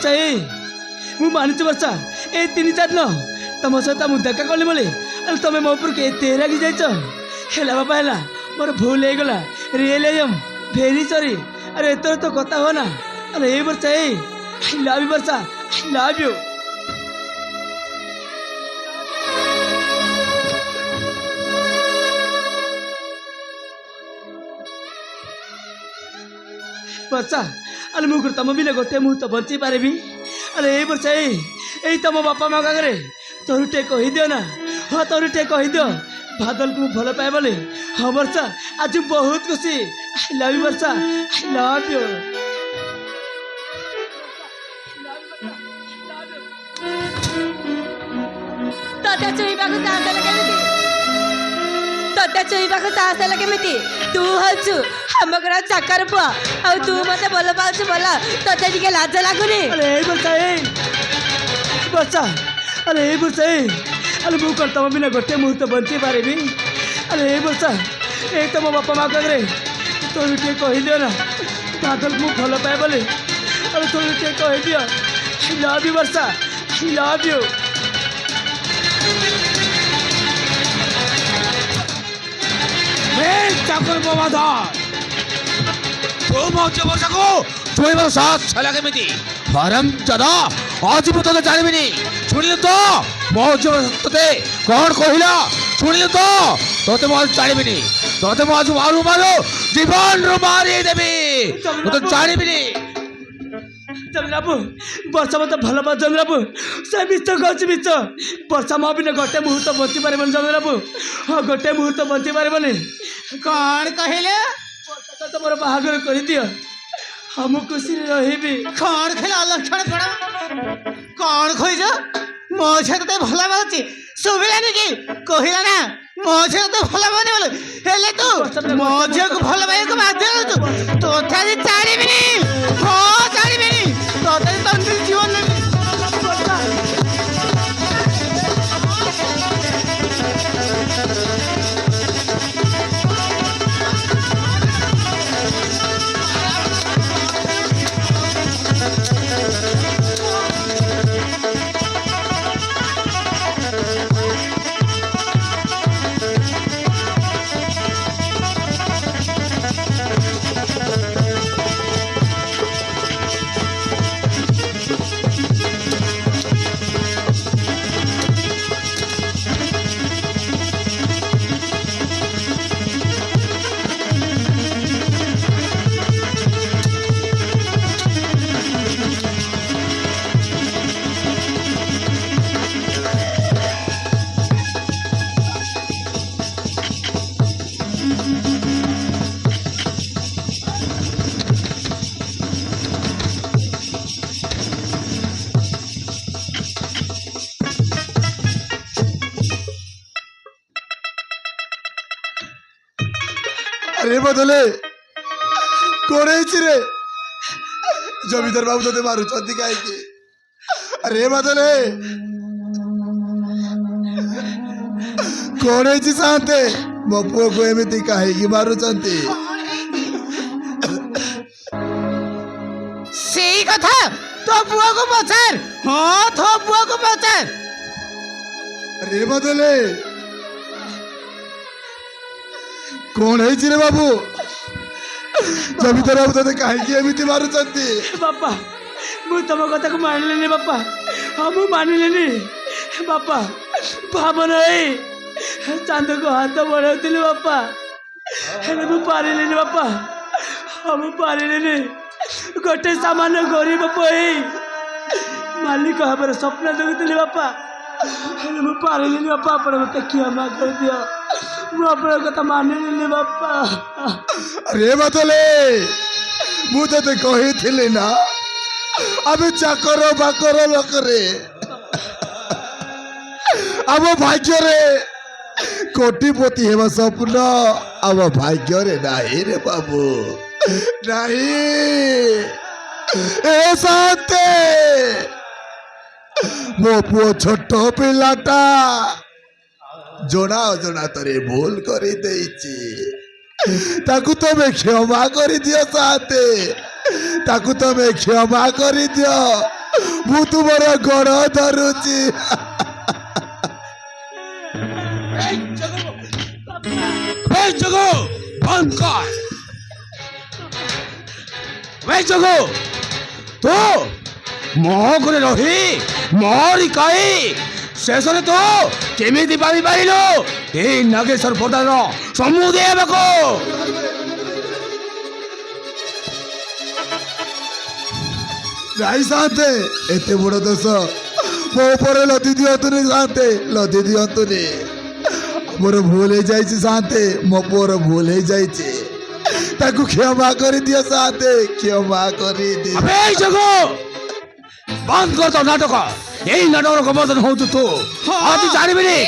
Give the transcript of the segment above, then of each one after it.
ବର୍ଷା ମୁଁ ମାନୁଛି ବର୍ଷା ଏ 3-4 ଦିନ ତମ ସହିତ ମୁଁ ଦେଖା କଲି ବୋଲି ଆରେ ତମେ ମୋ ଉପରକୁ ଏତେ ରାଗି ଯାଇଛ। ହେଲା ବାପା ହେଲା, ମୋର ଭୁଲ ହେଇଗଲା। ରିଏଲି ଆଇ ଏମ୍ ଭେରି ସରି। ଆରେ ଏଥର ତ କଥା ହୁଅ ନା। ଆରେ ଏଇ ବର୍ଷା ଆଇ ଲଭ୍ ୟୁ ବର୍ଷା, ଆଇ ଲଭ୍ ୟୁ। ବର୍ଷା ଆରେ ମୁଁ ତମ ବିନା ଗୋଟେ ମୁହୂର୍ତ୍ତ ବଞ୍ଚି ପାରିବି। ଆରେ ଏଇ ବର୍ଷା ଏଇ ତମ ବାପା ମା ଆଗରେ ତୋର ଟିକେ କହିଦିଅ ନା। ହଁ ତୋର ଟିକେ କହିଦିଅ ବାଦଲକୁ ମୁଁ ଭଲ ପାଏ ବୋଲି। ହଁ ବର୍ଷା ଆଜି ବହୁତ ଖୁସି। ଆଇ ଲଭ୍ ୟୁ ବର୍ଷା, ଆଇ ଲଭ୍ ୟୁ। ତତେ ଚୁଇବାକୁ ସାହସ ହେଲା କେମିତି? ତତେ ଚୁଇବାକୁ ସାହସ ହେଲା କେମିତି? ତୁ ହଉଛୁ ଆମ ଘର ଚାକର ପୁଅ ଆଉ ତୁ ମତେ ଭଲ ପାଉଛୁ ଭଲ। ତତେ ଟିକେ ଲାଜ ଲାଗୁନି? ଆରେ ଏଇ ବର୍ଷା ବର୍ଷା ଆରେ ଏଇ ବର୍ଷା ଆରେ ମୁଁ କ'ଣ ତମ ବିନା ଗୋଟେ ମୁହୂର୍ତ୍ତ ବଞ୍ଚି ପାରିବି? ଆରେ ଏଇ ବର୍ଷା ଏଇ ତମ ବାପା ମା ଆଗରେ ତୋର ଟିକେ କହିଦିଅ ନା ବାଦଲକୁ ମୁଁ ଭଲ ପାଏ ବୋଲି। ଆରେ ତୋର ଟିକେ କହିଦିଅ ଆଇ ଲଭ୍ ୟୁ ବର୍ଷା, ଆଇ ଲଭ୍ ୟୁ। ଚାକର ବାଧା ତୁ ମୋ ବର୍ଷାକୁ ଛୁଇଁବାର ସାହସ ହେଲା କେମିତି? ହରମ ଦାଦା ଆଜି ମୁଁ ତତେ ଜାଣିବିନି। ଶୁଣିଲୁ ତ ମୋ ତତେ କ'ଣ କହିଲା? ଶୁଣିଲୁ ତ ତତେ ମୁଁ ଆଜି ଜାଣିବିନି। ତତେ ମୁଁ ଆଜି ମାରୁ ମାରୁ ଜୀବନରୁ ମାରିଦେବି। ତତେ ଜାଣିବିନି। ଚନ୍ଦ୍ରବାବୁ ବର୍ଷା ମତେ ଭଲ ପାଉ। ଚନ୍ଦ୍ରବାବୁ ସେ ମିଛ କହୁଛି ମିଛ। ବର୍ଷା ମୋ ବିନା ଗୋଟେ ମୁହୂର୍ତ୍ତ ବଞ୍ଚି ପାରିବନି ଚନ୍ଦ୍ରବାବୁ। ହଁ ଗୋଟେ ମୁହୂର୍ତ୍ତ ବଞ୍ଚି ପାରିବନି। କ'ଣ କହିଲେ? ବର୍ଷା ତ ମୋର ବାହାଘର କରିଦିଅ। ହଁ ମୁଁ ଖୁସିରେ ରହିବି। କ'ଣ ଖେଳ ଅଲକ୍ଷଣ ପଡ଼? କ'ଣ କହିଛ? ମୋ ଝିଅ ତତେ ଭଲ ପାଉଛି ଶୁଭିଲାନି କି? କହିଲା ନା ମୋ ଝିଅ ତତେ ଭଲ ପାଉନି ବୋଲି। ହେଲେ ତୁ ମୋ ଝିଅକୁ ଭଲ ପାଇବାକୁ ବାଧ୍ୟ କରୁଛୁ। ତୋତେ ଆଜି ଛାଡ଼ିବିନି। ହଁ ଛାଡ଼ିବିନି। ତତେ ତମ ଜୀବନ ନେବି। अरे बदले कौन रे जमीदार बाबू ते मारुंट कहीं? अरे बदले कौन शांते मो पुओ को एमती कहीं मारुंट? ସେଇ କଥା ତୋ ପୁଅକୁ ପଚାର। ହଁ ତୋ ପୁଅକୁ ପଚାର। अरे बदले कौन है रे बाबू? जमीदार बाबू ते कहीं एमती मारुंट? बापा ମୁଁ ତମ କଥାକୁ ମାନିଲିନି ବାପା। ହଁ ମୁଁ ମାନିଲିନି ବାପା। ଭାବନ ଚାନ୍ଦକୁ ହାତ ବଢ଼ାଉଥିଲି ବାପା, ହେଲେ ମୁଁ ପାରିଲିନି ବାପା। ହଁ ମୁଁ ପାରିଲିନି। ଗୋଟେ ସାମାନ୍ୟ ଗରିବ ମାଲିକ ଭାବରେ ସ୍ୱପ୍ନ ଦେଖୁଥିଲି ବାପା, ହେଲେ ମୁଁ ପାରିଲିନି ବାପା। ଆପଣ ମୋତେ କ୍ଷମା କରିଦିଅ। ମୁଁ ଆପଣଙ୍କ କଥା ମାନିଲିନି ବାପା। अरे बदले मुझे कही ना आम चाकर बाकर लोकरे आम भाग्य रे कोटिपति हेबा स्वप्न आम भाग्य रे नहीं रे बाबू नहीं। ए शांते मो पुओ छोट पिलाटा जोड़ा अजोड़ा तरे भूल कर ताकू तमें क्षमा कर दियो साथे, ताकू तमें क्षमा कर दियो। ମୁଁ ତୁମର ଗୋଡ଼ ଧରୁଛି। জগু বন্ধ কর। জগু তো ମୋ ଘରେ ରହି ମୋରି କାଇ ଶେଷରେ ତୁ କେମିତି ପାଇ ପାରିଲୁ ଏଇ ନାଗେଶ୍ୱର ପ୍ରଧାନର ସମୁଦୟ ହେବାକୁ? ନାଇଁ ସାନ୍ତେ, ଏତେ ବଡ଼ ଦୋଷ ମୋ ଉପରେ ଲଦି ଦିଅନ୍ତୁନି ସାନ୍ତେ, ଲଦି ଦିଅନ୍ତୁନି। ମୋର ଭୁଲ ହେଇଯାଇଛି ସାନ୍ତେ, ମୋ ପୁଅର ଭୁଲ ହେଇଯାଇଛି, ତାକୁ କ୍ଷମା କରିଦିଅ ସାନ୍ତେ, କ୍ଷମା କରିଦିଅ। আবে এই জগু বন্ধ কর তো নাটক। এই নাটকের গবর্ধন হউଛୁ তু। আজ জানিবিনি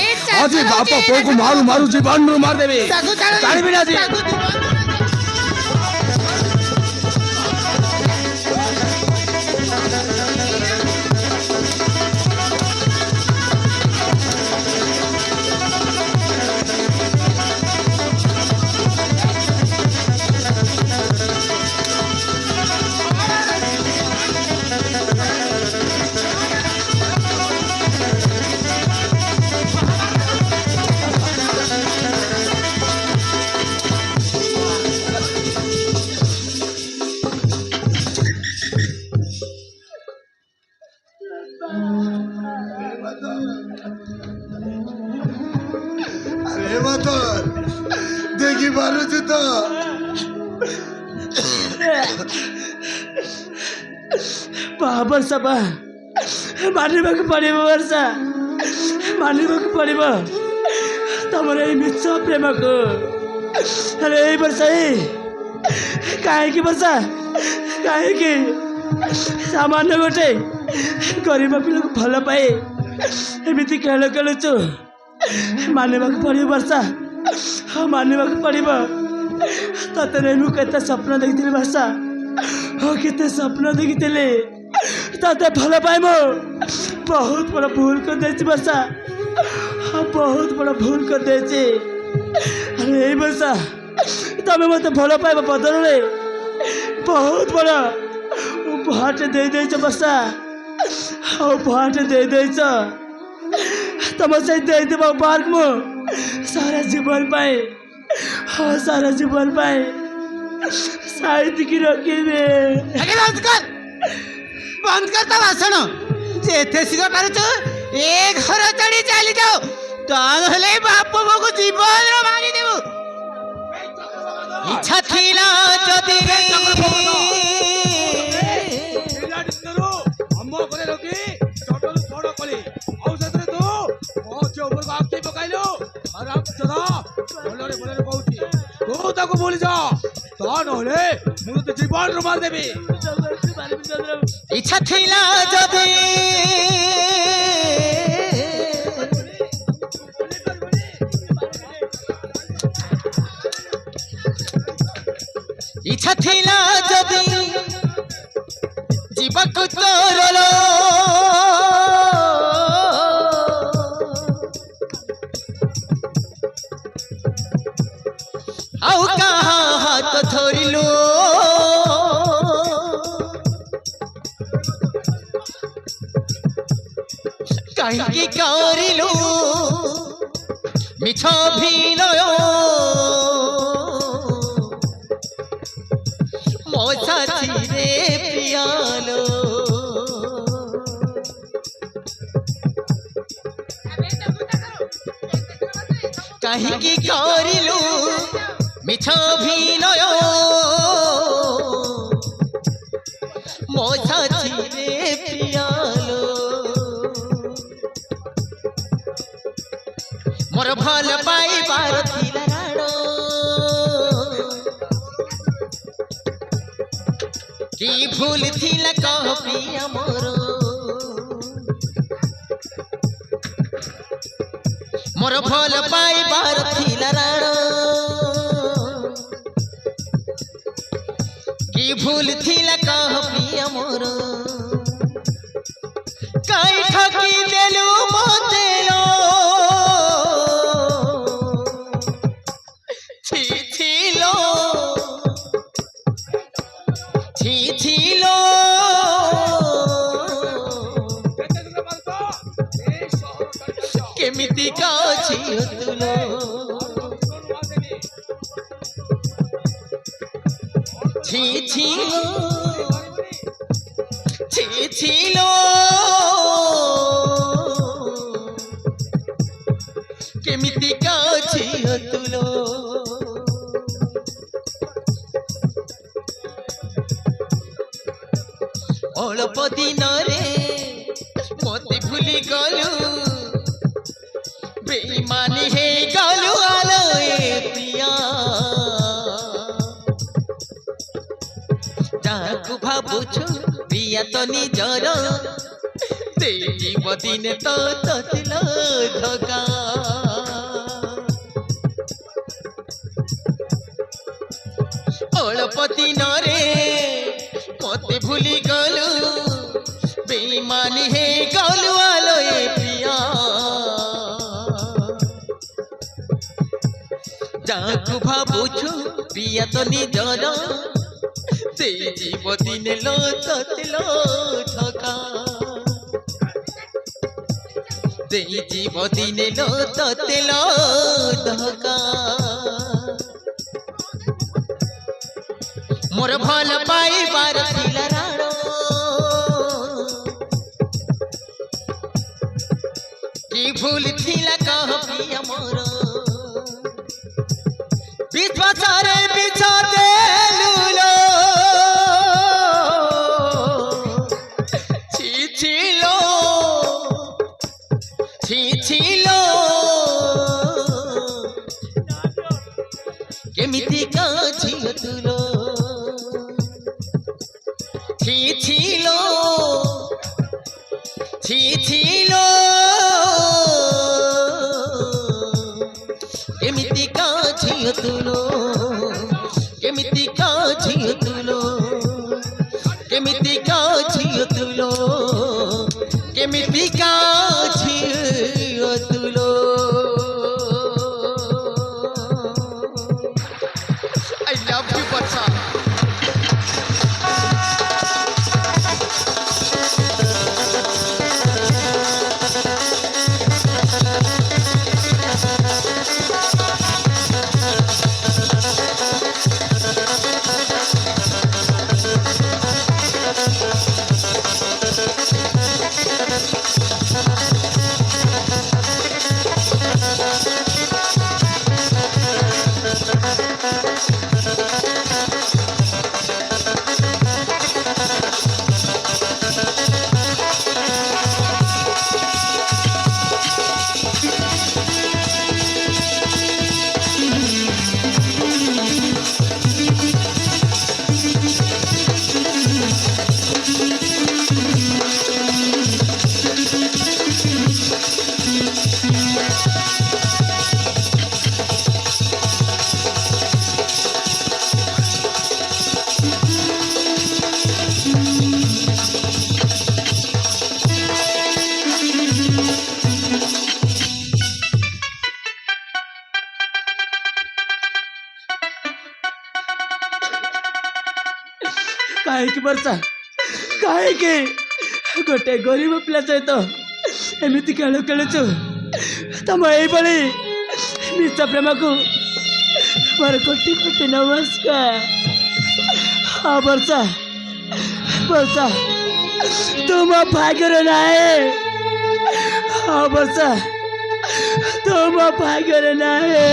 আজ বাপ পুଅକୁ ମାରୁ ମାରୁ ଜୀବନରୁ ମାରିଦେବି। ଜାଣିବିନି ଆଜି। আরে মতন দেখি পারুছি তো। ବର୍ଷା ବା ମାନିବାକୁ ପଡ଼ିବ ବର୍ଷା, ମାନିବାକୁ ପଡ଼ିବ ତମର ଏଇ ମିଛ ପ୍ରେମକୁ। ଆରେ ଏଇ ବର୍ଷା କାହିଁକି ବର୍ଷା, କାହିଁକି ସାମାନ୍ୟ ଗୋଟେ ଗରିବ ପିଲାକୁ ଭଲ ପାଇ ଏମିତି ଖେଳ ଖେଳୁଛୁ? ମାନିବାକୁ ପଡ଼ିବ ବର୍ଷା, ମାନିବାକୁ ପଡ଼ିବ। ତତେ ନେଇ ମୁଁ କେତେ ସ୍ୱପ୍ନ ଦେଖିଥିଲି ବର୍ଷା, କେତେ ସ୍ୱପ୍ନ ଦେଖିଥିଲି ତତେ ଭଲ ପାଇ। ମୁଁ ବହୁତ ବଡ଼ ଭୁଲ କରିଦେଇଛି ବର୍ଷା, ବହୁତ ବଡ଼ ଭୁଲ କରିଦେଇଛି। ଆରେ ଏଇ ବର୍ଷା ତମେ ମୋତେ ଭଲ ପାଇବା ବଦଳରେ ବହୁତ ବଡ଼ ଉପହାରଟେ ଦେଇଦେଇଛ ବର୍ଷା, ଉପହାରଟେ ଦେଇଦେଇଛ। ତମ ସେଇ ଦେଇଥିବା ଉପହାରକୁ ମୁଁ ସାରା ଜୀବନ ପାଇଁ, ସାରା ଜୀବନ ପାଇଁ ସାଇତିକି ରଖିବି। ବନ୍ଦ କର ତା ଭାଷଣ। ଯେତେ ଶୀଘ୍ର ପାରୁଛୁ ଏ ଘର ଛାଡ଼ି ଚାଲି ଯାଉ, ତା ନହେଲେ ବାପ ବୋଉକୁ ଜୀବନ ମାରିଦେବୁ। ଇଚ୍ଛା ଥିଲା ଯଦି ଆମ ଘରେ ରଖି ଛୋଟରୁ ବଡ଼ କଲି, ଆଉ ସେଥିରେ ତୁ ମୋ ଝିଅ ଉପରକୁ ଆଖି ପକାଇଲୁ। ଭଲରେ ଭଲରେ କହୁଛି ତୁ ତାକୁ ଭୁଲି ଯା, ତା ନହେଲେ ମୁଁ ତତେ ଜୀବନରୁ ମାରିଦେବି। ଇଚ୍ଛା ଥିଲା ଯଦି ଇଚ୍ଛା ଥିଲା ଯଦି ଯିବାକୁ ତୋର ଆଉ କାହା ହାତ ଧରିଲୁ କାହିଁକି କରିଲୁ ମିଛ ଅଭିନୟ ମୋ ସାଥିରେ ପିଆଲୋ। କାହିଁକି କରିଲୁ ମିଛ ଅଭିନୟ ମୋ ସାଥିରେ ପିଆଲୋ। ମୋର ଭଲ ପାଇବାର ଥିଲା ରାଣ, କି ଭୁଲ ଥିଲା କହ ପ୍ରିୟା ମୋର। ମୋର ଭଲ ପାଇବାର ଥିଲା ରାଣ, କି ଭୁଲ ଥିଲା କହ ପ୍ରିୟା ମୋର। କାଇଁ ଠକି ଦେଲୁ ମୋତେ ଲୋ, ছি ছিলো ছি ছিলো କେମିତିକା ଝିଅ ତୁଲୋ ছি ছিলো ছি ছিলো কেমিতিকা ঝিଅ তুলো অল্প দিନରେ মতে ভুলি গলু বেইমানি হে গলু আলো এ প্রিয়া যাহাକୁ ଭାବୁଛୁ ପ୍ରିୟା ତ ନିଜର ଦେଇଯିବ ଦିନେ ତ ତତିଲ ଧକା ଅଳ୍ପ ଦିନରେ ମତେ ଭୁଲି ଗଲୁ ବେଇମାନି ହେ ଗଲୁ ଆଲୋ ଏ ପ୍ରିୟା ଯାହାକୁ ଭାବୁଛୁ ପ୍ରିୟା ତ ନିଜର ଦେଇଯିବ ଦିନେ लो ତତିଲ ଧକା ଦେଇଯିବ ଦିନେ लो ତତିଲ ଧକା मोर भल पाइबार थिला राण की भूल थिला कह प्रिय मोर विश्वासरे बिछ देलुलो ছি ছিলো ছি ছিলো কেমিতিকা ঝিও তুলো ছি ছিলো ছি ছিলো কেমিতিকা ঝিও তুলো কেমিতিকা ঝিও তুলো কেমিতিকা ঝিও তুলো কেমিতিকা ঝিও তুলো I love you, Batsa. କାହିଁକି ବର୍ଷା କାହିଁକି ଗୋଟେ ଗରିବ ପିଲା ସହିତ ଏମିତି ଖେଳ ଖେଳୁଛୁ ତମ ଏଇଭଳି ନିଜ ପ୍ରେମକୁ ମୋର କୋଟି କୋଟି ନମସ୍କାର। ହଁ ବର୍ଷା ବର୍ଷା ତୁମ ଭାଗ୍ୟରେ ନାହିଁ। ହଁ ବର୍ଷା ତୁମ ଭାଗ୍ୟରେ ନାହିଁ।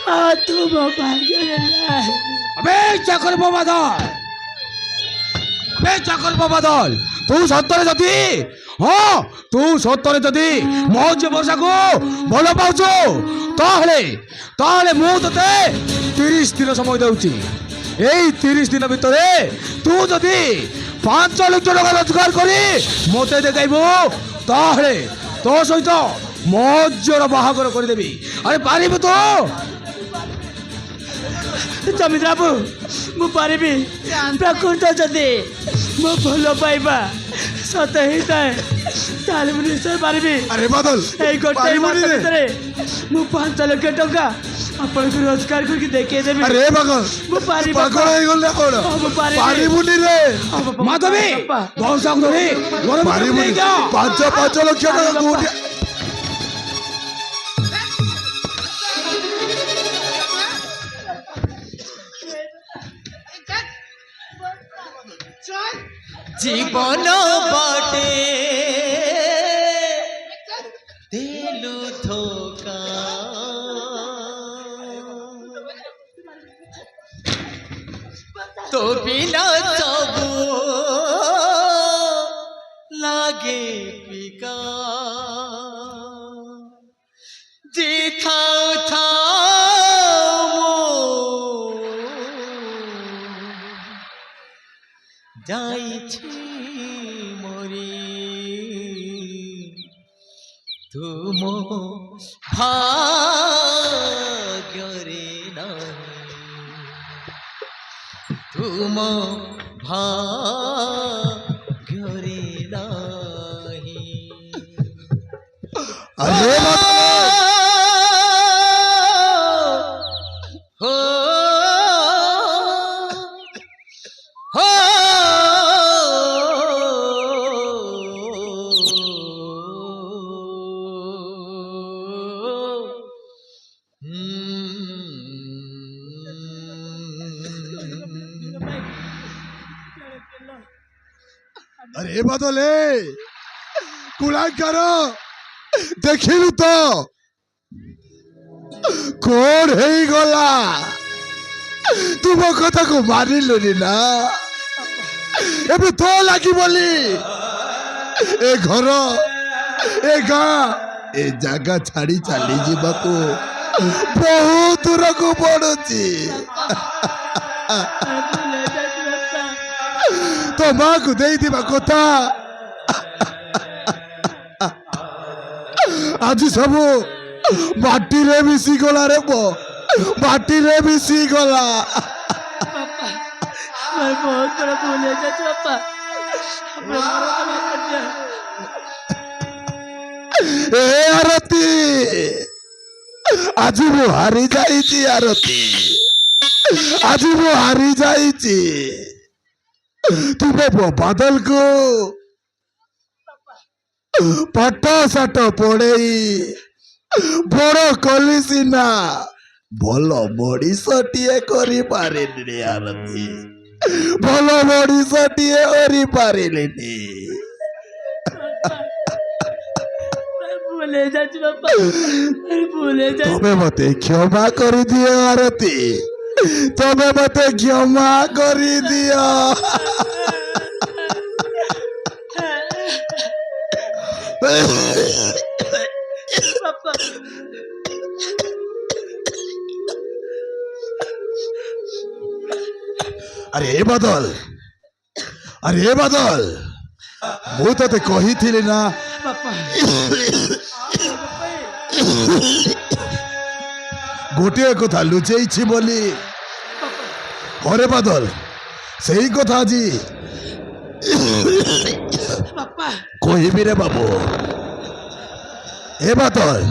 ହଁ ତୁମ ଭାଗ୍ୟରେ ନାହିଁ। अबे चाकर बाबा दल अबे चाकर बाबा दल तू सत्तरे जदि हाँ तू सत्तरे जदि मौज वर्षा को भल पाउछु ताहले ताहले मु तते 30 दिन समय दउची एई 30 दिन भितरे तू जदि 5 लाख टका रोजगार करी मते देखाइबो ताहले तो सहित मौजर बाहागर कर देबी। अरे पारिबो तो जमीदार बाबू मु पारिबी प्रकृत जदि मो भल पाइबा सत होता है ताले मु निश्चय पारिबी। अरे बादल এই গোটে মাস ভিতরে মু 5 লাখ টাকা ଆପଣଙ୍କୁ ରୋଜଗାର କରିକି ଦେଖେଇ ଦେବି ଆରେ ପାଗଳ ମୁଁ ପାରିବି ପାଗଳ ହେଇଗଲେ କଣ ମୁଁ ପାରିବି। ପାରିବୁନି ରେ ମାଧବୀ ବଂଶାକୁ ଧରି ଘର ଭିତରକୁ ପାରିବୁନି ନେଇଯା। 5 ଲକ୍ଷ ଟଙ୍କା କୋଉଠି জীবন বটে দিলু ধোকা তো বিনা সবু লাগে পিকা জি থাও থাও যাইছি মরি তুম ভাগ্যরে নাই তুম ভাগ্যরে নাই আরে হো হো আরে বদলে কুলাঙ্কার দেখিলু তো কোন ହେଇଗଲା ତୁମ କଥାକୁ ମାନିଲୁନି ନା ଏବେ ତୋ ଲାଗି ବୋଲି ଏ ଘର ଏ ଗାଁ ଏ ଜାଗା ଛାଡି ଚାଲି ଯିବାକୁ ବହୁତ ଦୂରକୁ ପଡୁଛି ତୋ ମାକୁ ଦେଇଥିବା କଥା ଆଜି ସବୁ ମାଟିରେ ମିଶିଗଲା ରେ ପୁଅ ମାଟିରେ ମିଶିଗଲା मैं बहुत बड़ा भूल है चाचा पापा ଏ ଆରତୀ ଆଜି ମୁଁ ହାରି ଯାଇଛି ଆରତୀ ଆଜି ମୁଁ ହାରି ଯାଇଛି ତୁମେ ବାଦଲକୁ ପାଠ ସାଠ ପଢେଇ ବଡ କଲି ସିନା ଭଲ ମଣିଷଟିଏ କରିପାରିଲିନି ଆରତୀ ଭଲ ମଣିଷଟିଏ କରିପାରିଲିନି भूल है चाचा पापा भूल है चाचा ତମେ ମତେ କ୍ଷମା କରିଦିଅ ଆରତୀ ତମେ ମତେ କ୍ଷମା କରିଦିଅ पापा ଆରେ ବାଦଲ ମୁଁ ତତେ କହିଥିଲି ନା पापा ଗୋଟିଏ କଥା ଲୁଚେଇଛି ବୋଲି ହରେ ବାଦଲ ସେଇ କଥା ଆଜି पापा କହିବି ରେ ବାବୁ ଏ ବାଦଲ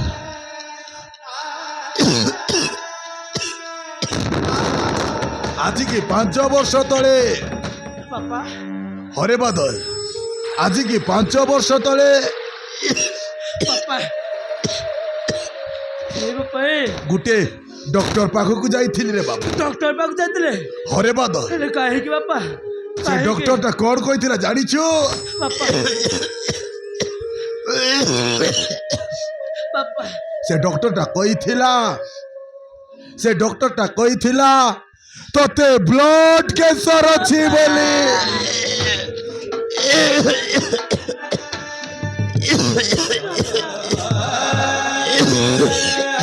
ଆଜିକି 5 ବର୍ଷ ତଳେ पापा ହରେ ବାଦଲ ଆଜିକି 5 ବର୍ଷ ତଳେ पापा ए पापा ए ଗୋଟେ ଡକ୍ଟର ପାଖକୁ ଯାଇଥିଲି ରେ ବାବୁ डॉक्टर पाक जाते ହରେ ବାଦଲ अरे काहे की पापा ସେ ଡକ୍ଟରଟା କଣ କହିଥିଲା ଜାଣିଛୁ पापा पापा ସେ ଡକ୍ଟରଟା କହିଥିଲା ତତେ ବ୍ଲଡ କ୍ୟାନ୍ସର ଅଛି ବୋଲି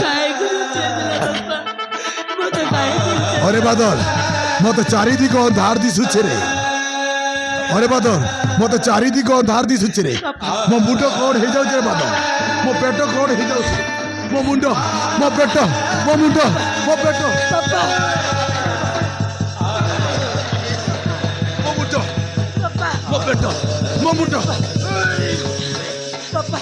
काहे की पापा मत काहे की हरे बादल मत चारिदिक अंधार दिशुचे रे हरे बादल मत चारिदिक अंधार दिशुचे रे मो मुंड कौन हो जाऊ रे बादल मो पेट कौन हो जाऊ मो मुंड मो पेट मो मुंड मो पेट पापा मो मुंड पापा मो पेट मो मुंड पापा